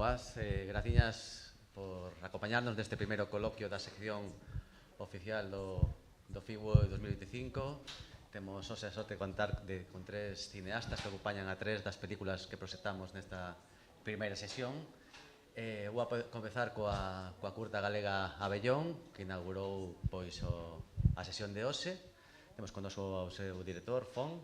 vas? Graciñas por acompañarnos neste primeiro coloquio da sección oficial do FIBO 2025. Temos hoxe a sorte de contar con tres cineastas que acompañan a tres das películas que proxectamos nesta primeira sesión. Vou a comezar coa curta galega Abellón, que inaugurou a sesión de hoxe. Temos con noso o seu director, Fon.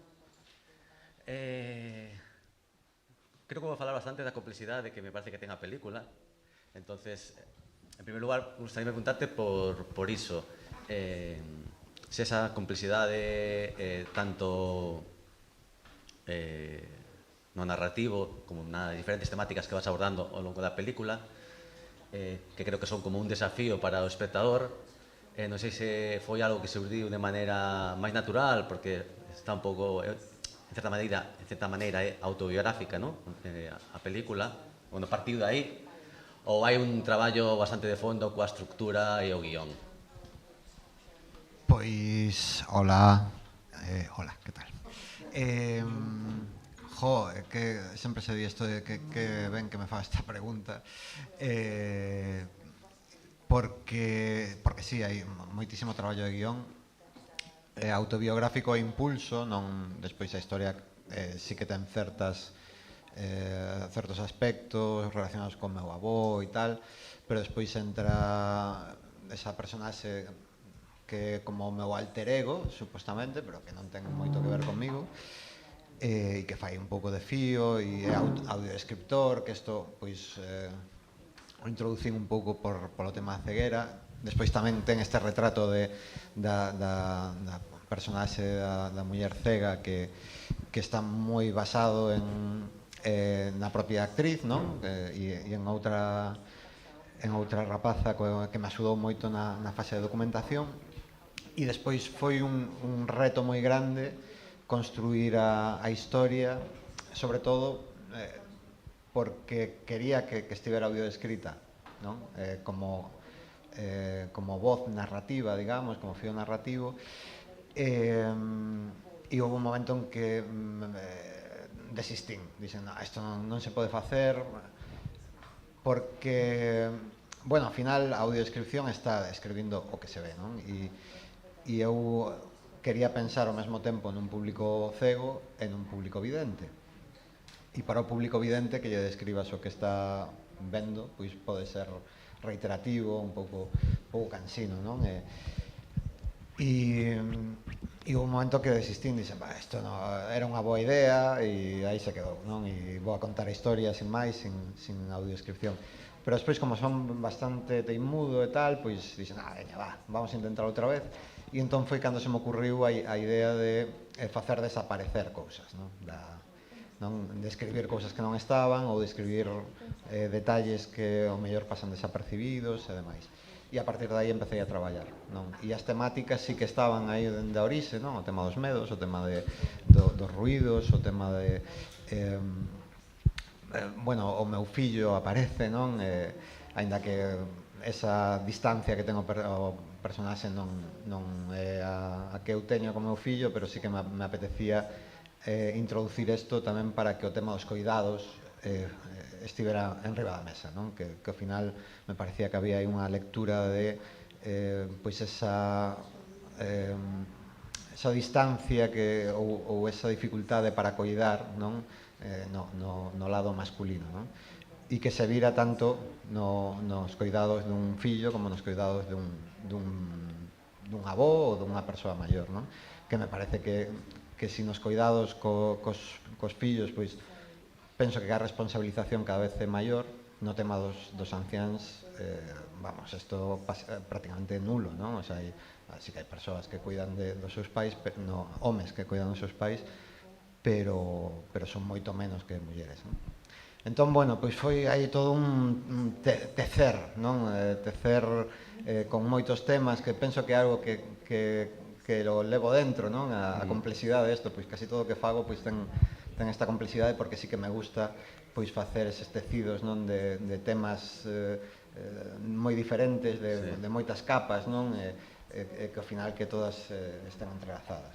Creo que vou falar bastante da complexidade que me parece que ten a película. Entonces, en primer lugar, gustaría preguntarte por iso. Se esa complexidade tanto no narrativo como nas diferentes temáticas que vas abordando ao longo da película, que creo que son como un desafío para o espectador. Non sei se foi algo que se urdiu de maneira máis natural, porque está un pouco, en certa maneira é autobiográfica, non? A película, bueno, partiu de aí, ou hai un traballo bastante de fondo coa estructura e o guión? Pois, hola, que tal? Que sempre se di isto de que ben que me fa esta pregunta, porque sí, hai moitísimo traballo de guión, autobiográfico e impulso, non despois a historia sí que ten certos aspectos relacionados con meu avó e tal, pero despois entra esa personaxe que é como o meu alter ego, supostamente, pero que non ten moito que ver comigo, e que fai un pouco de fío, e é audiodescriptor, que isto, pois, o introducín un pouco polo tema da ceguera. Despois tamén ten este retrato da personaxe da muller cega que está moi basado na propia actriz, non? E en outra rapaza que me axudou moito na fase de documentación. E despois foi un reto moi grande construir a historia, sobre todo porque quería que estivera audiodescrita, non? Como voz narrativa, digamos, como fío narrativo, e houve un momento en que desistín, dixen, isto non se pode facer, porque, bueno, ao final a audiodescripción está escribindo o que se ve, non? E eu quería pensar ao mesmo tempo nun público cego e nun público vidente. E para o público vidente que lle describas o que está vendo, pois pode ser reiterativo, un pouco cansino, non? E houve un momento que desistín, dixen, isto era unha boa idea, e aí se quedou, non? E vou a contar a historia sin máis, sin audiodescripción. Pero despois, como son bastante teimudo e tal, pois dixen, veña, vamos a intentar outra vez. E entón foi cando se me ocurriu a idea de facer desaparecer cousas, non? De escribir cousas que non estaban, ou de escribir detalles que ao mellor pasan desapercibidos e demais. E a partir de aí empecé a traballar, non? E as temáticas sí que estaban aí dende a orixe, non? O tema dos medos, o tema dos ruídos, o tema de... bueno, o meu fillo aparece, non? Aínda que esa distancia que ten o personaxe non é a que eu teño co meu fillo, pero sí que me apetecía introducir isto tamén para que o tema dos coidados estivera en riba da mesa, non? Que ao final me parecía que había aí unha lectura de pois esa distancia ou esa dificultade para coidar, non? No lado masculino, non? E que se vira tanto nos coidados dun fillo como nos coidados dun avó ou dunha persoa maior, non? Que me parece que se nos coidados cos fillos, pois penso que a responsabilización cada vez é maior. No tema dos anciáns, vamos, isto prácticamente nulo, non? O sea, sí que hai persoas que cuidan dos seus pais, homes que cuidan dos seus pais, pero son moito menos que mulleres, non? Entón, bueno, pois foi aí todo un tecer, non? Tecer con moitos temas que penso que é algo que lo levo dentro, non? A complexidade disto, pois casi todo o que fago pois ten esta complexidade, porque sí que me gusta pois facer eses tecidos, non? De temas moi diferentes, de moitas capas, non? E que ao final que todas estén entrelazadas.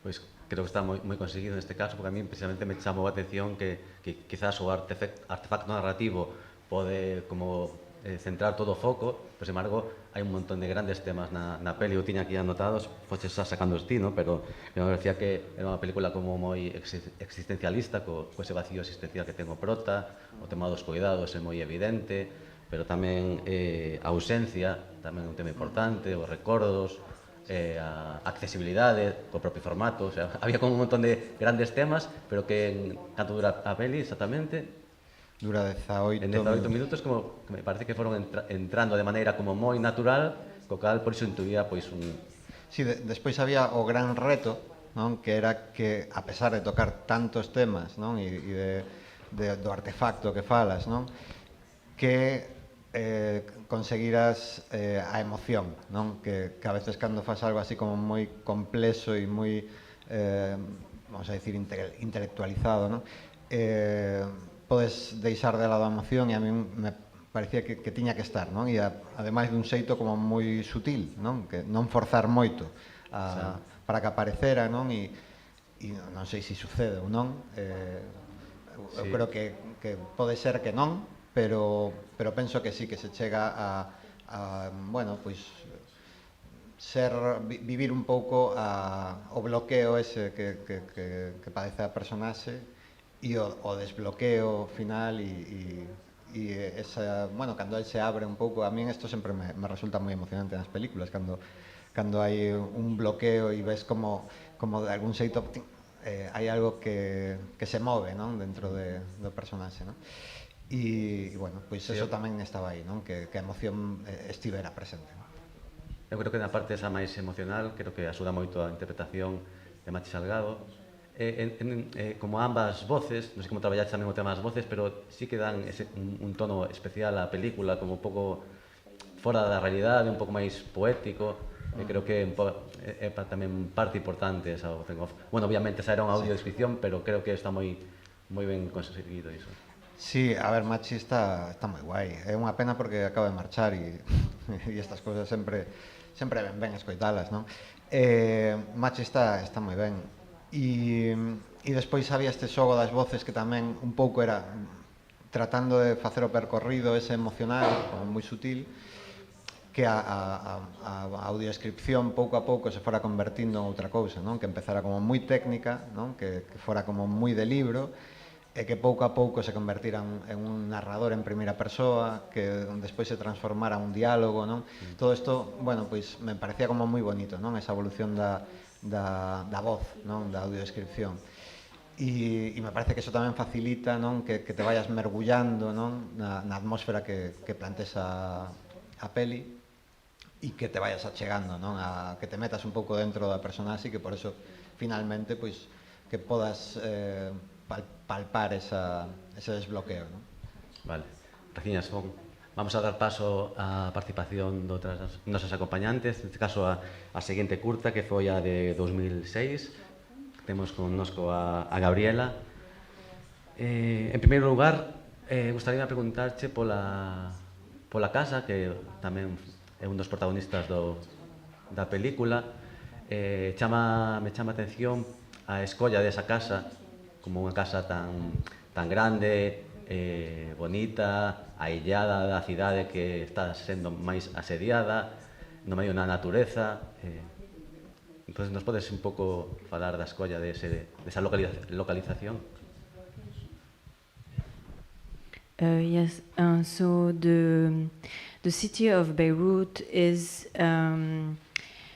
Pois creo que está moi conseguido neste caso, porque a mí precisamente me chamou a atención que quizás o artefacto narrativo pode como centrar todo o foco, pero, sin embargo, hai un montón de grandes temas na peli, eu tiña aquí anotados, foches xa sacando ti, no? Pero me parecía que era unha película como moi existencialista, co ese vacío existencial que ten o prota, o tema dos cuidados é moi evidente, pero tamén a ausencia, tamén é un tema importante, os recordos, a accesibilidade, co propio formato, o sea, había como un montón de grandes temas, pero que canto dura a peli exactamente? Dura 18 en 18 minutos, como que me parece que foron entrando de maneira como moi natural, co cal por iso intuía pois un... Sí, despois había o gran reto, non? Que era que, a pesar de tocar tantos temas, non? E do artefacto que falas, non? Que conseguiras a emoción, non? Que a veces cando faz algo así como moi complexo e moi, vamos a decir, intelectualizado, non? Podes deixar de lado a emoción e a mí me parecía que tiña que estar, non? E ademais dun xeito como moi sutil, non? Que non forzar moito para que aparecera, non? E non sei se sucede ou non, eu creo que pode ser que non, pero penso que sí, que se chega a bueno, pois vivir un pouco o bloqueo ese que padece a personaxe e o desbloqueo final e esa, bueno, cando el se abre un pouco, a mí isto sempre me resulta moi emocionante nas películas, cando hai un bloqueo e ves como de algún xeito hai algo que se move, non? Dentro do personaxe, non? E bueno, pois eso tamén estaba aí, non? Que a emoción estivera presente, non? Eu creo que na parte esa máis emocional, creo que axuda moito a interpretación de Machi Salgado. Como ambas voces, non sei como traballaste tamén o tema das voces, pero sí que dan un tono especial á película, como un pouco fora da realidade, un pouco máis poético, e creo que é tamén parte importante esa voz en off. Bueno, obviamente esa era unha audiodescripción, pero creo que está moi ben conseguido iso. Sí, a ver, Machi está moi guai. É unha pena porque acaba de marchar e estas cousas sempre ben escoitalas, non? Machi está moi ben. E despois había este xogo das voces que tamén un pouco era tratando de facer o percorrido ese emocional, como moi sutil, que a audiodescripción pouco a pouco se fora convertindo en outra cousa, non? Que empezara como moi técnica, non? Que fora como moi de libro, e que pouco a pouco se convertira en un narrador en primeira persoa, que despois se transformara en un diálogo, non? Todo isto, bueno, pois me parecía como moi bonito, non? Esa evolución da voz, non? Da audiodescripción. E me parece que eso tamén facilita, non? Que te vayas mergullando, non? Na atmósfera que plantes a peli e que te vayas achegando, non? Que te metas un pouco dentro da personaxe e que por eso finalmente pois que podas palpar ese desbloqueo, non? Vale, Raciñas, vamos a dar paso á participación de outras nosas acompañantes, neste caso a seguinte curta, que foi a de 2006. Temos connosco a Gabriela. En primeiro lugar, gustaría preguntarche pola casa, que tamén é un dos protagonistas da película. Me chama a atención a escolla desa casa, como unha casa tan grande, bonita, aillada da cidade que está sendo máis asediada, no medio da natureza. Entón, nos podes un pouco falar da escolla desa localización? Yes, so the city of Beirut is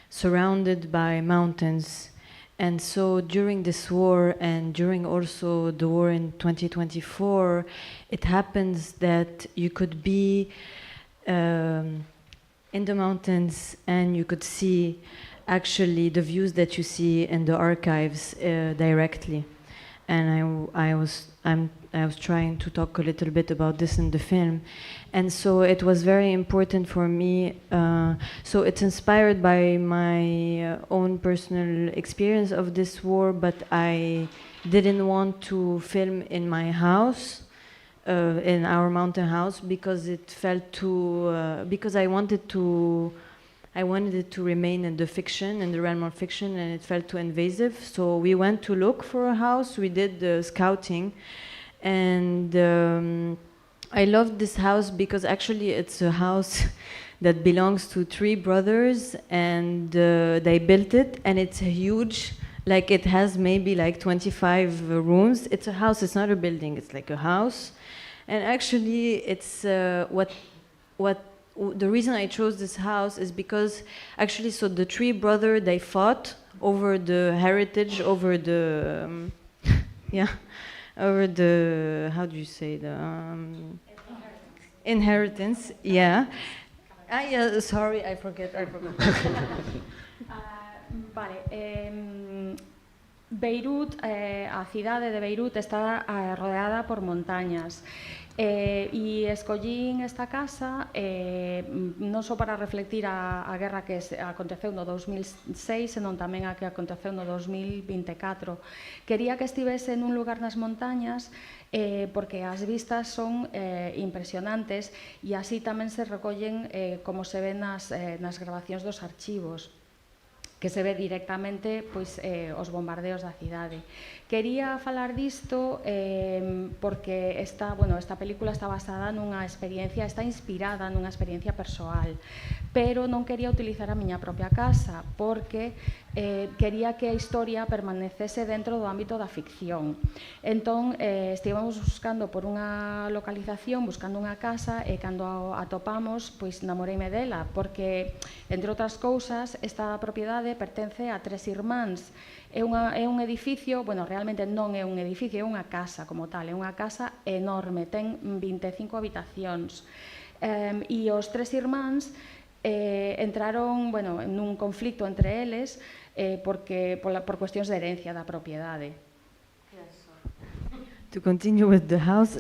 surrounded by mountains. And so during this war and during also the war in 2024, it happens that you could be in the mountains and you could see actually the views that you see in the archives directly. And I was trying to talk a little bit about this in the film, and so it was very important for me. So it's inspired by my own personal experience of this war, but I didn't want to film in my house, in our mountain house, because it felt too. Because I wanted it to remain in the fiction, in the realm of fiction, and it felt too invasive. So we went to look for a house. We did the scouting, and I love this house because actually it's a house that belongs to 3 brothers, and they built it, and it's huge. Like it has maybe like 25 rooms. It's a house, it's not a building, it's like a house. And actually it's the reason I chose this house is because actually, so the 3 brothers, they fought over the heritage, over the, over the, how do you say, the inheritance, yeah. Yeah, sorry, I forgot. Vale, Beirut, a cidade de Beirut está rodeada por montañas. E escollín esta casa non só para reflectir a guerra que aconteceu no 2006, senón tamén a que aconteceu no 2024. Quería que estivese nun lugar nas montañas porque as vistas son impresionantes e así tamén se recollen como se ven nas grabacións dos archivos, que se ve directamente pois, os bombardeos da cidade. Quería falar disto porque esta película está basada nunha experiencia, está inspirada nunha experiencia persoal, pero non quería utilizar a miña propia casa porque quería que a historia permanecese dentro do ámbito da ficción. Entón, estivemos buscando por unha localización, buscando unha casa, e cando atopamos, pois namoreime dela, porque, entre outras cousas, esta propiedade pertence a 3 irmáns. É un edificio, bueno, realmente non é un edificio, é unha casa como tal, é unha casa enorme, ten 25 habitacións. E os 3 irmáns entraron, bueno, nun conflicto entre eles por cuestións de herencia da propiedade. To continue with the house,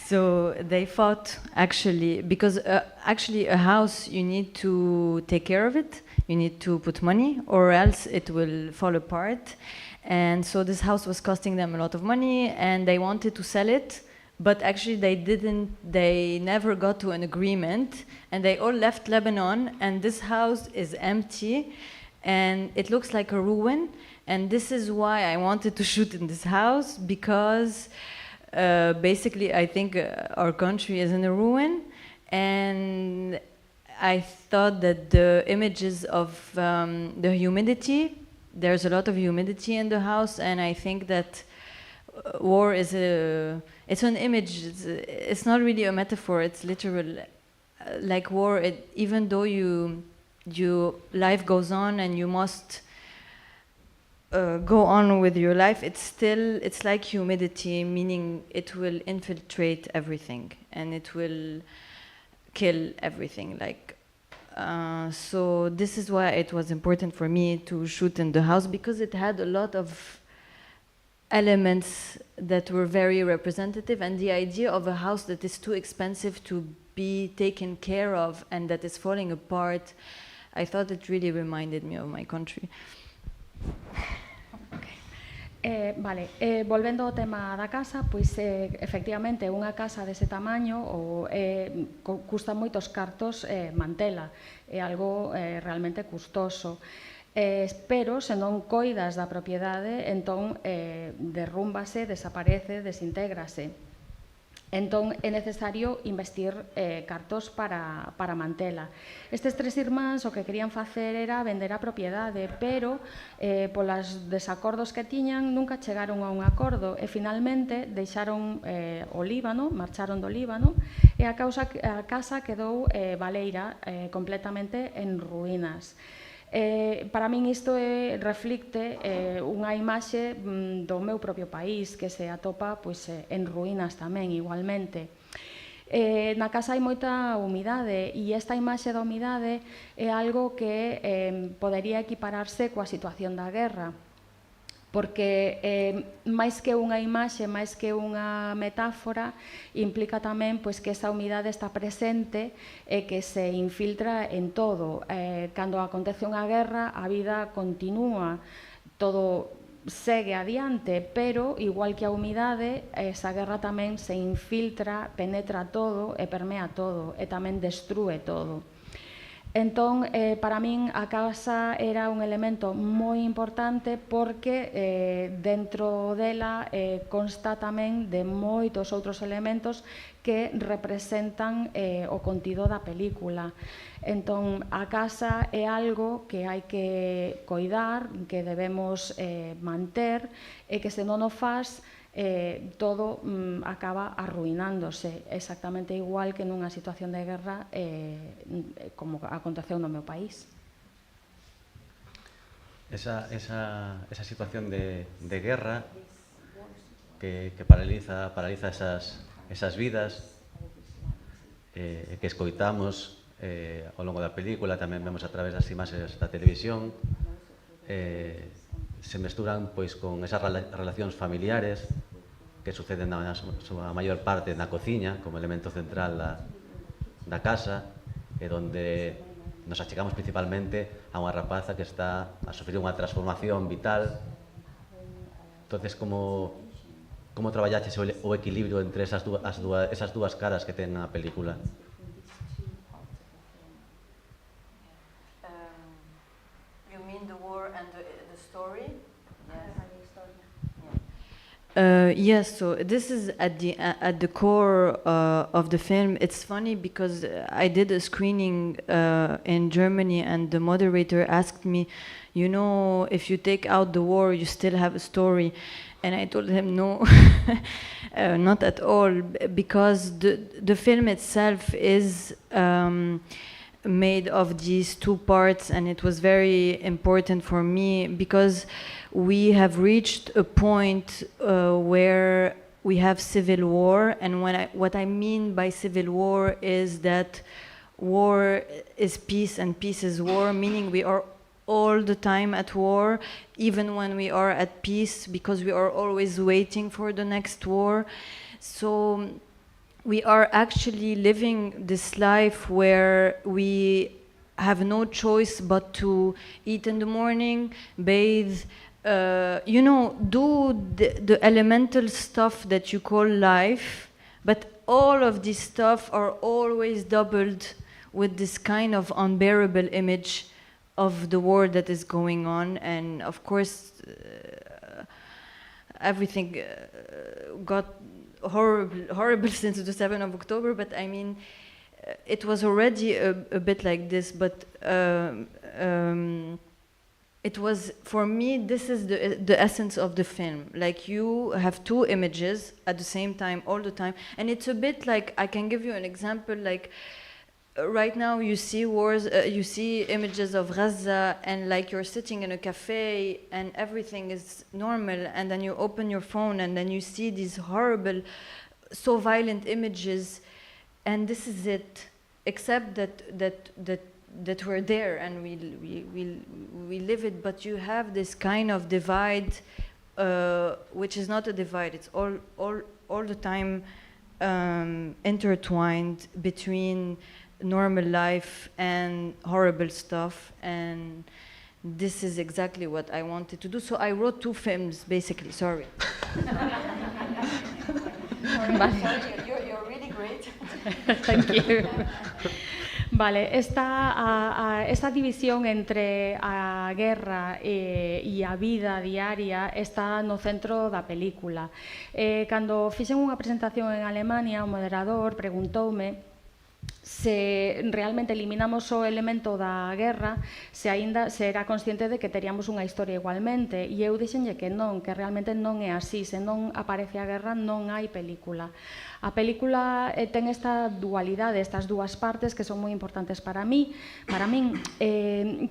so they fought actually, because actually a house, you need to take care of it, you need to put money, or else it will fall apart. And so this house was costing them a lot of money, and they wanted to sell it, but actually they never got to an agreement, and they all left Lebanon, and this house is empty, and it looks like a ruin. And this is why I wanted to shoot in this house, because basically I think our country is in a ruin, and I thought that the images of the humidity, there's a lot of humidity in the house, and I think that war is it's an image, it's not really a metaphor, it's literal. Like war, even though your life goes on and you must go on with your life, it's like humidity, meaning it will infiltrate everything and it will kill everything. Like so this is why it was important for me to shoot in the house, because it had a lot of elements that were very representative, and the idea of a house that is too expensive to be taken care of and that is falling apart, I thought it really reminded me of my country. Volvendo ao tema da casa, pois efectivamente unha casa dese tamaño custa moitos cartos mantela, é algo realmente custoso, pero se non coidas da propiedade, entón derrúmbase, desaparece, desintégrase. Entón é necesario investir cartos para mantela. Estes 3 irmáns o que querían facer era vender a propiedade, pero polos desacordos que tiñan nunca chegaron a un acordo e finalmente deixaron o Líbano, marcharon do Líbano, e a casa quedou baleira, completamente en ruínas. Para min isto reflicte unha imaxe do meu propio país, que se atopa en ruínas tamén igualmente. Na casa hai moita humidade e esta imaxe da humidade é algo que podería equipararse coa situación da guerra, porque máis que unha imaxe, máis que unha metáfora, implica tamén que esa humidade está presente e que se infiltra en todo. Cando acontece unha guerra, a vida continúa, todo segue adiante, pero igual que a humidade, esa guerra tamén se infiltra, penetra todo e permea todo e tamén destrúe todo. Entón, para min, a casa era un elemento moi importante porque dentro dela consta tamén de moitos outros elementos que representan o contido da película. Entón, a casa é algo que hai que coidar, que debemos manter, e que se non o faz, todo acaba arruinándose, exactamente igual que nunha situación de guerra como aconteceu no meu país. Esa situación de guerra que paraliza esas vidas que escoitamos ao longo da película, tamén vemos a través das imaxes da televisión, se mesturan pois con esas relacións familiares que suceden na súa maior parte na cociña, como elemento central da casa, e donde nos achegamos principalmente a unha rapaza que está a sofrer unha transformación vital. Entonces, como traballaches o equilibrio entre esas dúas caras que ten a película? You mean the war and the story? Yes, so this is at the core of the film. It's funny because I did a screening in Germany, and the moderator asked me, you know, if you take out the war, you still have a story. And I told him no, not at all, because the film itself is made of these two parts, and it was very important for me because we have reached a point where we have civil war, and what I mean by civil war is that war is peace and peace is war, meaning we are all the time at war, even when we are at peace, because we are always waiting for the next war. So we are actually living this life where we have no choice but to eat in the morning, bathe, you know, do the elemental stuff that you call life, but all of this stuff are always doubled with this kind of unbearable image of the war that is going on. And of course, everything got horrible since the 7th of October, but I mean, it was already a bit like this, but it was, for me, this is the essence of the film. Like, you have two images at the same time, all the time, and it's a bit like, I can give you an example, like, right now you see wars, you see images of Gaza, and like you're sitting in a cafe and everything is normal, and then you open your phone and then you see these horrible, so violent images, and this is it, except that we're there and we live it, but you have this kind of divide, which is not a divide, it's all the time intertwined between normal life and horrible stuff, and this is exactly what I wanted to do. So I wrote two films, basically. Sorry. You're really great. Thank you. Vale, esta división entre a guerra e a vida diaria está no centro da película. Cando fixen unha presentación en Alemania, o moderador preguntoume se realmente eliminamos o elemento da guerra, se aínda se era consciente de que teríamos unha historia igualmente, e eu dixenlle que non, que realmente non é así, se non aparece a guerra non hai película. A película ten esta dualidade, estas dúas partes que son moi importantes para min.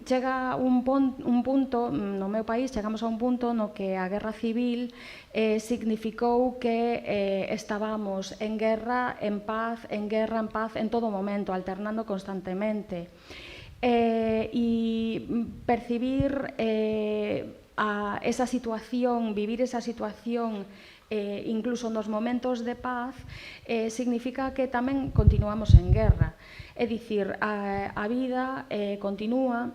Chega un punto, no meu país, chegamos a un punto no que a guerra civil significou que estábamos en guerra, en paz, en guerra, en paz, en todo momento, alternando constantemente. E percibir esa situación, vivir esa situación, incluso nos momentos de paz, significa que tamén continuamos en guerra. É dicir, a vida continúa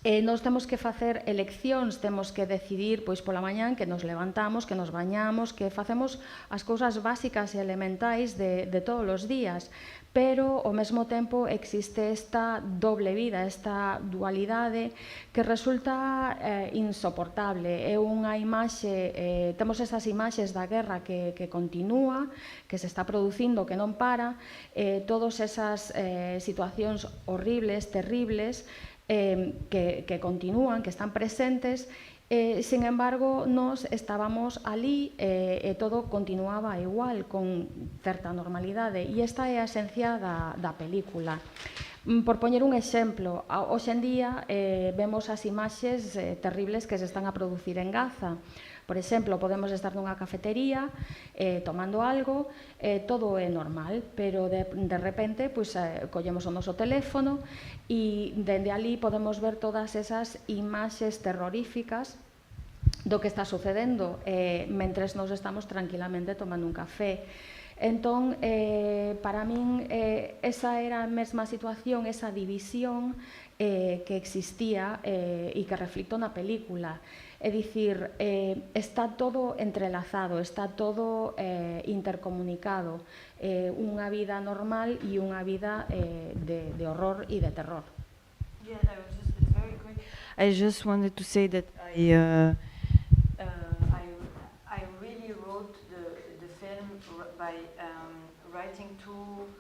Nós temos que facer eleccións, temos que decidir pois pola mañán que nos levantamos, que nos bañamos, que facemos as cousas básicas e elementais de todos os días, pero ao mesmo tempo existe esta doble vida, esta dualidade que resulta insoportable. É unha imaxe, temos esas imaxes da guerra que continúa, que se está producindo, que non para, todas esas situacións horribles, terribles, que continúan, que están presentes, sin embargo, nos estábamos ali e todo continuaba igual, con certa normalidade, e esta é a esencia da película. Por poñer un exemplo, hoxe en día vemos as imaxes terribles que se están a producir en Gaza. Por exemplo, podemos estar nunha cafetería tomando algo, todo é normal, pero de repente collemos o noso teléfono e dende ali podemos ver todas esas imaxes terroríficas do que está sucedendo mentres nos estamos tranquilamente tomando un café. Entón, para min, esa era a mesma situación, esa división que existía e que reflicto na película. É dicir, está todo entrelazado, está todo intercomunicado, unha vida normal e unha vida de horror e de terror. Yeah, it's very quick. I just wanted to say that I really wrote the film by writing two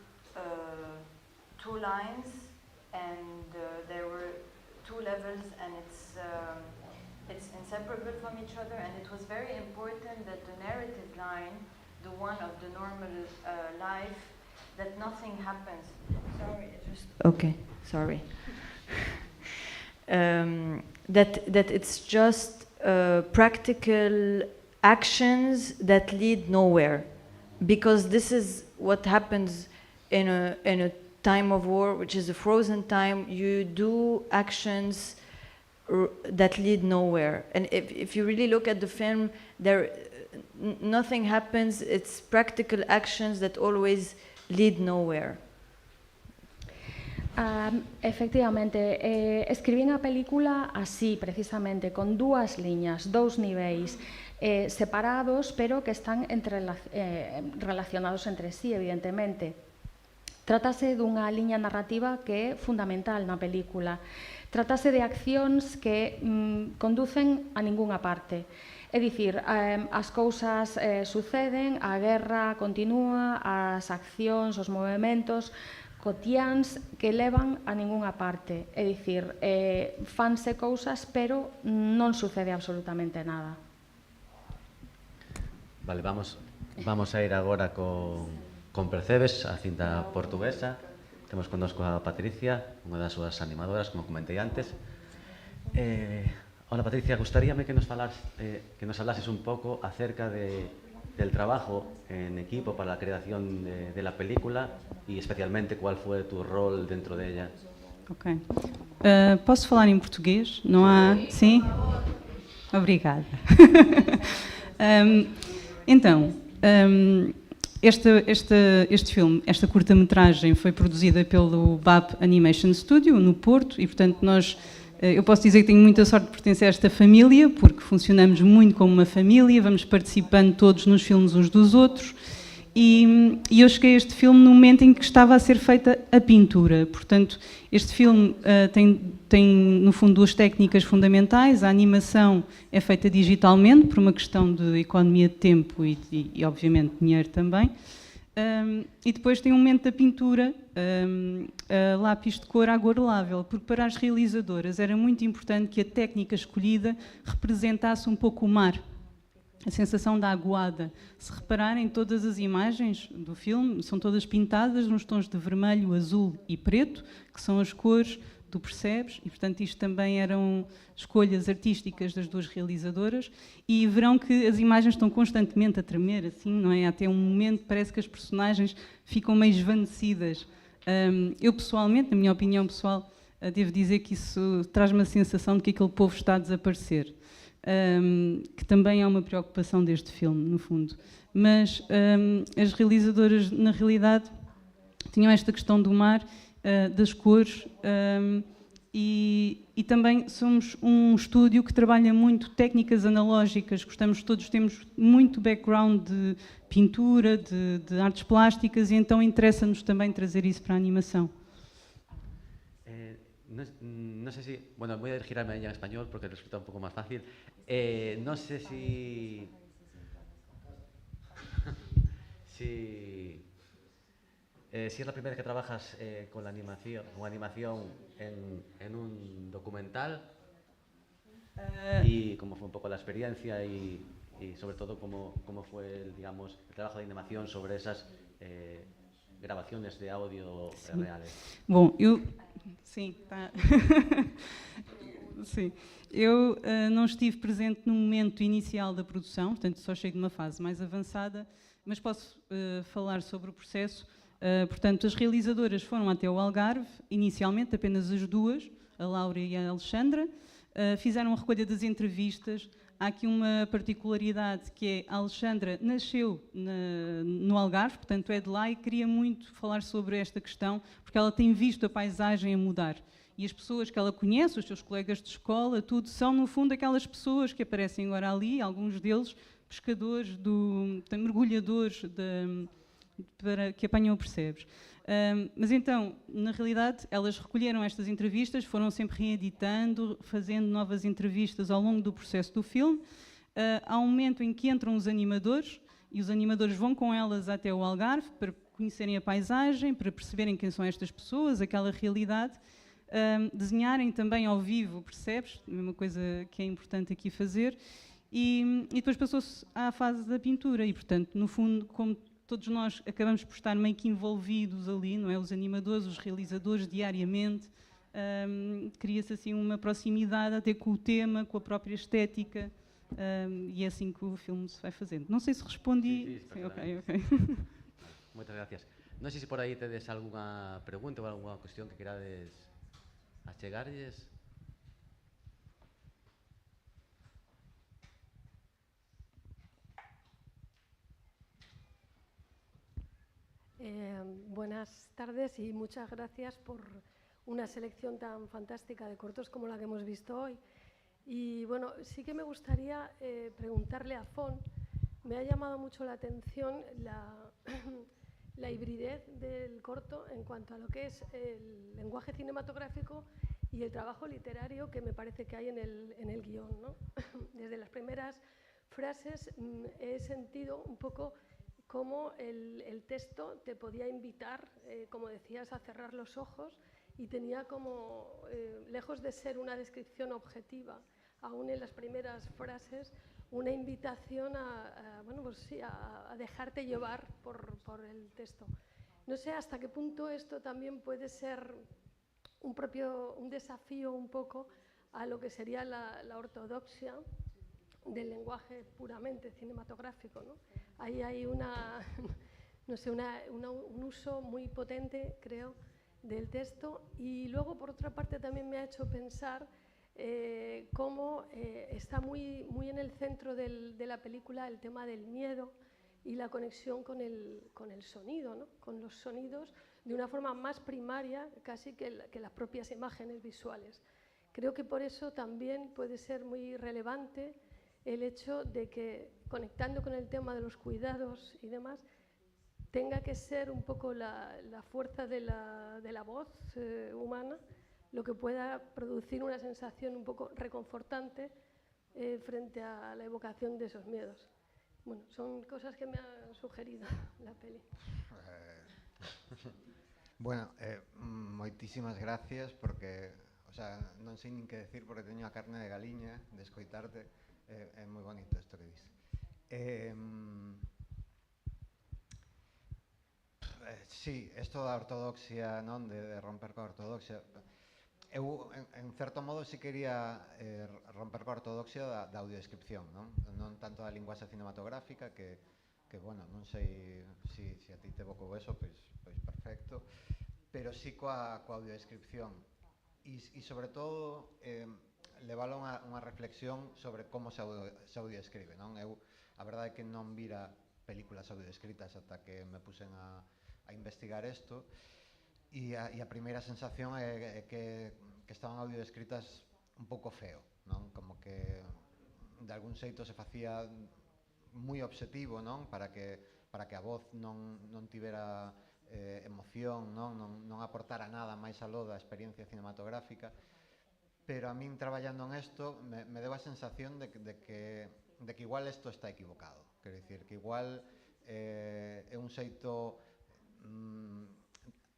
lines, and there were two levels, and it's inseparable from each other, and it was very important that the narrative line, the one of the normal life, that nothing happens. Sorry, okay, sorry. That it's just practical actions that lead nowhere, because this is what happens in a time of war, which is a frozen time. You do actions that lead nowhere, and if you really look at the film, nothing happens. It's practical actions that always lead nowhere. Efectivamente, escribín a película así, precisamente, con dúas liñas, dous niveis separados, pero que están relacionados entre sí, evidentemente. Trátase dunha liña narrativa que é fundamental na película. Trátase de accións que conducen a ningunha parte. É dicir, as cousas suceden, a guerra continúa, as accións, os movementos cotiáns que levan a ningunha parte. É dicir, fanse cousas, pero non sucede absolutamente nada. Vale, vamos a ir agora con Percebes, a cinta portuguesa. Temos connosco a Patricia, unha das súas animadoras, como comentei antes. Hola Patricia, gustaríame que nos hablases un pouco acerca del trabajo en equipo para la creación de la película y especialmente cuál fue tu rol dentro de ella. Ok. Posso falar em português? Não há... Sim? Obrigada. Então... Este filme, esta curta-metragem foi produzida pelo BAP Animation Studio, no Porto, e portanto eu posso dizer que tenho muita sorte de pertencer a esta família, porque funcionamos muito como uma família, vamos participando todos nos filmes uns dos outros, e eu cheguei a este filme no momento em que estava a ser feita a pintura. Portanto, este filme tem no fundo duas técnicas fundamentais. A animação é feita digitalmente, por uma questão de economia de tempo e obviamente dinheiro também. E depois tem um momento da pintura, a lápis de cor aguarelável, porque para as realizadoras era muito importante que a técnica escolhida representasse um pouco o mar, a sensação da aguada. Se repararem, todas as imagens do filme são todas pintadas nos tons de vermelho, azul e preto, que são as cores do Percebes, e portanto isto também eram escolhas artísticas das duas realizadoras, e verão que as imagens estão constantemente a tremer, assim, não é? Até um momento parece que as personagens ficam meio esvanecidas. Eu pessoalmente, na minha opinião pessoal, devo dizer que isso traz-me a sensação de que aquele povo está a desaparecer. Que também é uma preocupação deste filme, no fundo. Mas as realizadoras, na realidade, tinham esta questão do mar, das cores, E também somos um estúdio que trabalha muito técnicas analógicas, todos temos muito background de pintura, de artes plásticas, e então interessa-nos também trazer isso para a animação. No sé si, bueno, voy a girarme ella en español porque resulta un poco más fácil. No sé si si es la primera vez que trabajas con la animación en un documental y cómo fue un poco la experiencia y sobre todo cómo fue el trabajo de animación sobre esas gravaciones de audio reales. Bom, sim, tá. Sim. Eu não estive presente no momento inicial da produção, portanto só cheguei de uma fase mais avançada, mas posso falar sobre o processo. Portanto, as realizadoras foram até o Algarve, inicialmente apenas as duas, a Laura e a Alexandra, fizeram a recolha das entrevistas. Há aqui uma particularidade que é a Alexandra nasceu no Algarve, portanto é de lá e queria muito falar sobre esta questão, porque ela tem visto a paisagem a mudar. E as pessoas que ela conhece, os seus colegas de escola, tudo, são no fundo aquelas pessoas que aparecem agora ali, alguns deles pescadores, mergulhadores que apanham percebes. Mas então, na realidade, elas recolheram estas entrevistas, foram sempre reeditando, fazendo novas entrevistas ao longo do processo do filme. Há um momento em que entram os animadores, e os animadores vão com elas até o Algarve para conhecerem a paisagem, para perceberem quem são estas pessoas, aquela realidade, desenharem também ao vivo, percebes? A mesma coisa que é importante aqui fazer. E depois passou-se à fase da pintura e, portanto, no fundo, como todos nós acabamos por estar meio que envolvidos ali, não é? Os animadores, os realizadores, diariamente, cria-se assim uma proximidade até com o tema, com a própria estética, e é assim que o filme se vai fazendo. Não sei se respondi. Sí, ok. Muchas gracias. No sé si por ahí tenéis alguna pregunta o alguna cuestión que querades achegarlles. Buenas tardes y muchas gracias por una selección tan fantástica de cortos como la que hemos visto hoy. Y bueno, sí que me gustaría preguntarle a Fon, me ha llamado mucho la atención la hibridez del corto en cuanto a lo que es el lenguaje cinematográfico y el trabajo literario que me parece que hay en el guión, ¿no? Desde las primeras frases he sentido un poco cómo el texto te podía invitar, como decías, a cerrar los ojos y tenía como, lejos de ser una descripción objetiva, aún en las primeras frases, una invitación bueno, pues sí, a dejarte llevar por el texto. No sé hasta qué punto esto también puede ser un desafío un poco a lo que sería la ortodoxia del lenguaje puramente cinematográfico, ¿no? Ahí hay no sé, un uso muy potente, creo, del texto. Y luego, por otra parte, también me ha hecho pensar cómo está muy en el centro de la película el tema del miedo y la conexión con el sonido, ¿no? Con los sonidos de una forma más primaria casi que las propias imágenes visuales. Creo que por eso también puede ser muy relevante el hecho de que, conectando con el tema de los cuidados y demás, tenga que ser un poco la fuerza de la voz humana lo que pueda producir una sensación un poco reconfortante frente a la evocación de esos miedos. Bueno, son cosas que me ha sugerido la peli. Bueno, moitísimas gracias porque, o sea, non sei nin que decir porque teño a carne de galiña de escoitarte. É moi bonito isto que dices. Sí, isto da ortodoxia, non, de romper coa ortodoxia. Eu, en certo modo, si quería romper coa ortodoxia da audiodescripción, non tanto da linguaxe cinematográfica, que bueno, non sei se a ti te evocou eso, pois perfecto, pero sí coa audiodescripción. E sobre todo, leválo a unha reflexión sobre como se audiodescribe, non? Eu, a verdade é que non vira películas audiodescritas ata que me pusen a investigar isto, E a primeira sensación é que estaban audiodescritas un pouco feo, non? Como que de algún xeito se facía moi obxectivo, non? Para que a voz non tivera emoción, non aportara nada máis aló da experiencia cinematográfica. Pero a min traballando en isto me deu a sensación de que igual isto está equivocado. Quero dicir, que igual é un xeito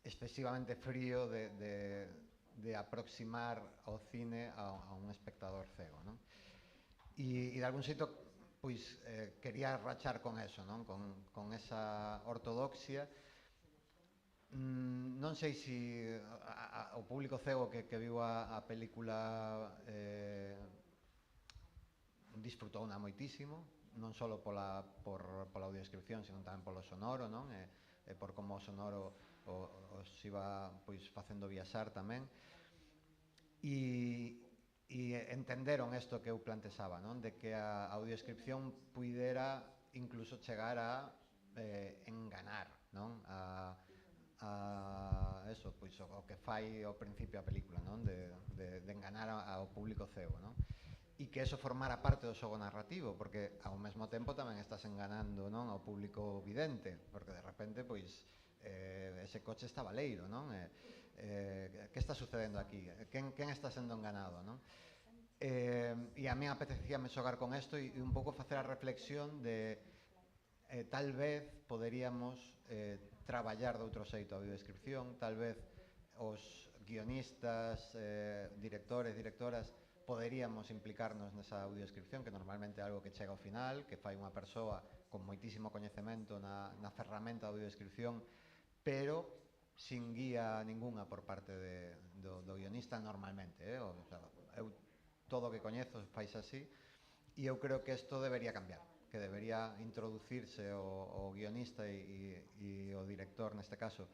excesivamente frío de aproximar ao cine a un espectador cego, non? E de algún xeito pois quería rachar con eso, non? Con esa ortodoxia. Non sei se o público cego que viu a película disfrutouna moitísimo, non só pola audiodescripción, senón tamén polo sonoro, non? E por como o sonoro os iba pois facendo viaxar tamén. E entenderon isto que eu plantexaba, non? De que a audiodescripción puidera incluso chegar a enganar, non? Eso, pois o que fai ao principio a película, non? De enganar ao público cego, non? E que eso formara parte do xogo narrativo, porque ao mesmo tempo tamén estás enganando, non? Ao público vidente, porque de repente, pois, ese coche está baleiro, non? Que está sucedendo aquí? Quen está sendo enganado, non? E a mí apetecíame xogar con isto e un pouco facer a reflexión de tal vez poderíamos traballar de outro xeito a audiodescripción, tal vez os guionistas, directores, directoras, poderíamos implicarnos nesa audiodescripción, que normalmente é algo que chega ao final, que fai unha persoa con moitísimo coñecemento na ferramenta de audiodescripción, pero sin guía ninguna por parte do guionista normalmente. O sea, eu todo o que coñezo fais así, e eu creo que isto debería cambiar, que debería introducirse o guionista e o director, neste caso,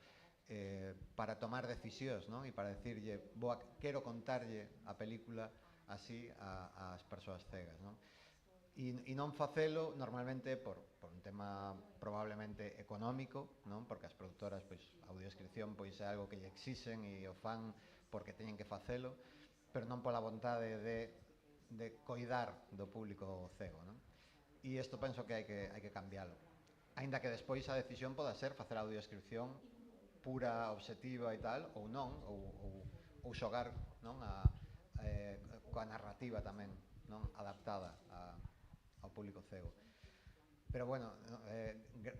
para tomar decisións, non? E para decirlle, quero contarlle a película así ás persoas cegas, non? E non facelo normalmente por un tema probablemente económico, non? Porque as produtoras, pois, a audiodescripción pois é algo que lle exixen e o fan porque teñen que facelo, pero non pola vontade de coidar do público cego, non? E isto penso que hai que cambialo. Aínda que despois a decisión poda ser facer a audiodescripción pura, obxectiva e tal, ou non, ou xogar, non? Coa narrativa tamén, non? Adaptada ao público cego. Pero bueno,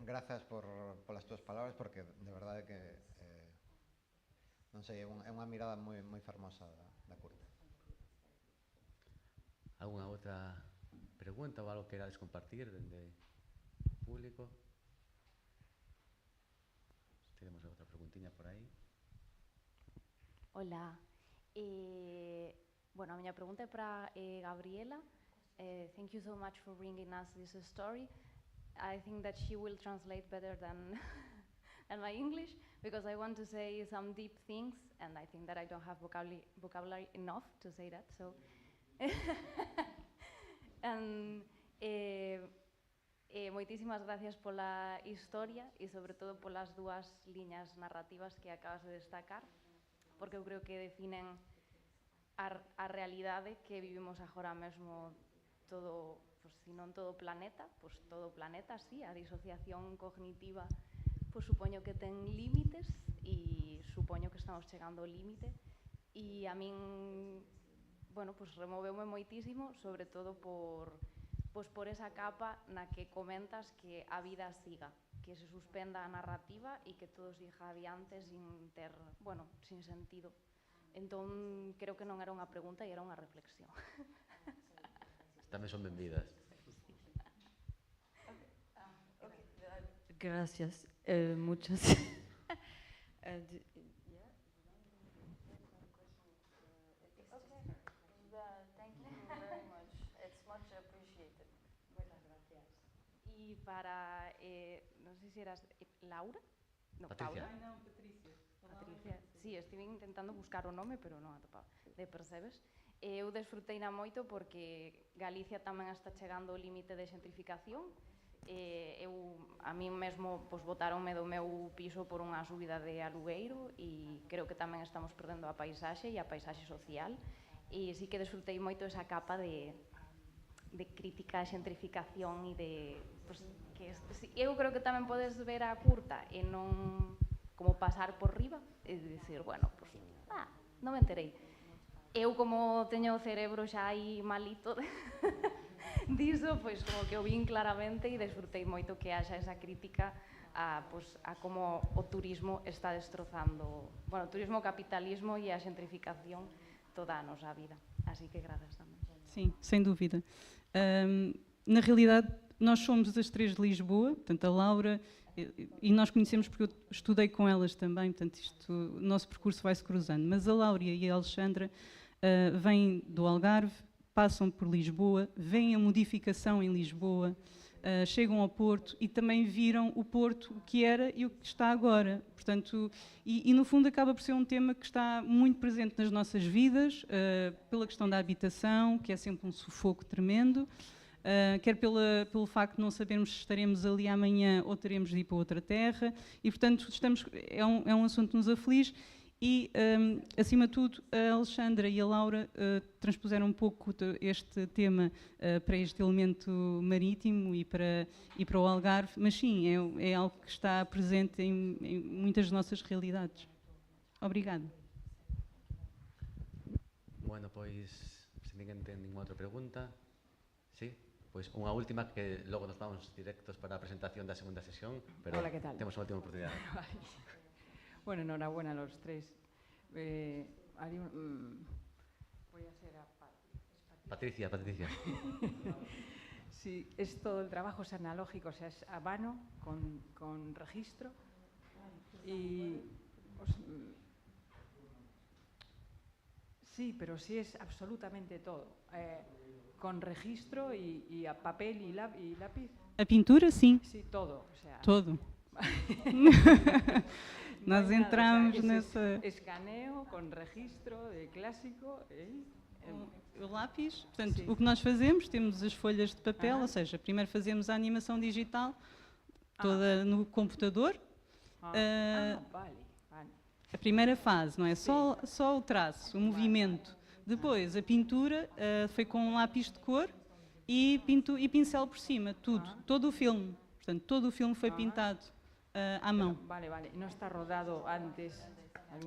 grazas polas túas palabras, porque de verdade que non sei, é unha mirada moi fermosa da curta. Alguna outra pregunta ou algo que querades compartir dende o público? Tenemos outra preguntiña por aí. Hola. Bueno, a miña pregunta é para Gabriela. Thank you so much for bringing us this story. I think that she will translate better than my English, because I want to say some deep things, and I think that I don't have vocabulary enough to say that. So, moitísimas gracias pola historia e sobre todo polas dúas liñas narrativas que acabas de destacar, porque eu creo que definen a realidade que vivimos agora mesmo todo, pues, si non todo o planeta, pues todo o planeta, sí, a disociación cognitiva, pues supoño que ten límites e supoño que estamos chegando ao límite, e a min, bueno, pues removeume moitísimo, sobre todo por esa capa na que comentas que a vida siga, que se suspenda a narrativa e que todo siga adiante sin ter, bueno, sin sentido. Entón, creo que non era unha pregunta e era unha reflexión. Tamén son benvidas. Gracias. Muchas. Thank you very much. It's much appreciated. Muchas gracias. Y para, no sé si eras Laura? No, Patricia. Paula. Não, Patrícia. Patricia. Sí, estive intentando buscar o nome, pero non atopaba. De Percebes? Eu desfruteina moito porque Galicia tamén está chegando ao límite de xentrificación A mí mesmo botaronme do meu piso por unha subida de alugueiro e creo que tamén estamos perdendo a paisaxe e a paisaxe social e sí que desfrutei moito esa capa de crítica a xentrificación e de... Eu creo que tamén podes ver a curta e non como pasar por riba e dicir, bueno, non me enterei. Eu como teño o cerebro xa aí malito diso, pois como que o vin claramente e desfrutei moito que haxa esa crítica a como o turismo está destrozando, bueno, o turismo, o capitalismo e a xentrificación toda a nosa vida. Así que grazas tamén. Sim, sem dúvida. Na realidade, nós somos as três de Lisboa, portanto, a Laura, e nós conhecemos porque eu estudei com elas também, portanto, o nosso percurso vai se cruzando, mas a Laura e a Alexandra vêm do Algarve, passam por Lisboa, veem a modificação em Lisboa, chegam ao Porto e também viram o Porto, o que era e o que está agora. Portanto, e no fundo acaba por ser um tema que está muito presente nas nossas vidas, pela questão da habitação, que é sempre um sufoco tremendo, quer pelo facto de não sabermos se estaremos ali amanhã ou teremos de ir para outra terra, e portanto é um assunto que nos aflige. E, acima de tudo, a Alexandra e a Laura transpuseram um pouco este tema para este elemento marítimo e para o Algarve, mas sim, é algo que está presente em muitas das nossas realidades. Obrigada. Bueno, pois, se ninguén ten ninguna outra pregunta, sí? Pois unha última que logo nos vamos directos para a presentación da segunda sesión, pero hola, ¿qué tal? Temos unha última oportunidade. Bueno, enhorabuena a los tres. Voy a ser a Patricia. Sí, es todo el trabajo, es analógico, o sea, es a mano, con registro. Y sí, pero sí es absolutamente todo. Con registro y a papel y lápiz. A pintura, sim. Sí, todo. O sea, todo. Nós entramos nessa... Escaneo com registro de clássico. O lápis, portanto, o que nós fazemos, temos as folhas de papel, ou seja, primeiro fazemos a animação digital toda no computador. Vale. A primeira fase, não é? Só o traço, o movimento. Depois, a pintura foi com um lápis de cor e pincel por cima, tudo, todo o filme. Portanto, todo o filme foi pintado à mão. Vale. Não está rodado antes?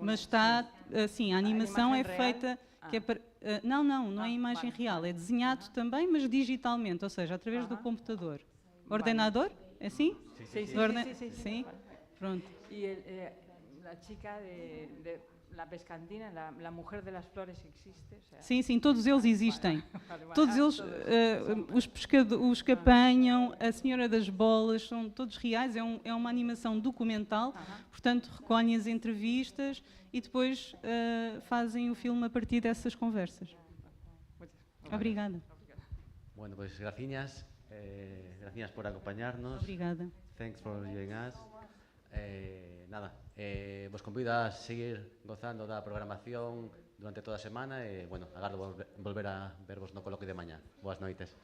Mas está, sim, a animação é feita... Que é para, não é imagem real, é desenhado também, mas digitalmente, ou seja, através do computador. Ordenador? É assim? Sim. Pronto. E a chica de la pescantina, la mujer de las flores existe? O sea, sim, todos eles existem. Todos eles, os que apanham, a Senhora das Bolas, são todos reais, é uma animação documental, portanto recolhem as entrevistas e depois fazem o filme a partir dessas conversas. Obrigada. Bueno, pues gracias por acompañarnos. Obrigada. Thanks for joining us. Vos convido a seguir gozando da programación durante toda a semana e, bueno, agardo volver a vervos no coloquio de mañá. Boas noites.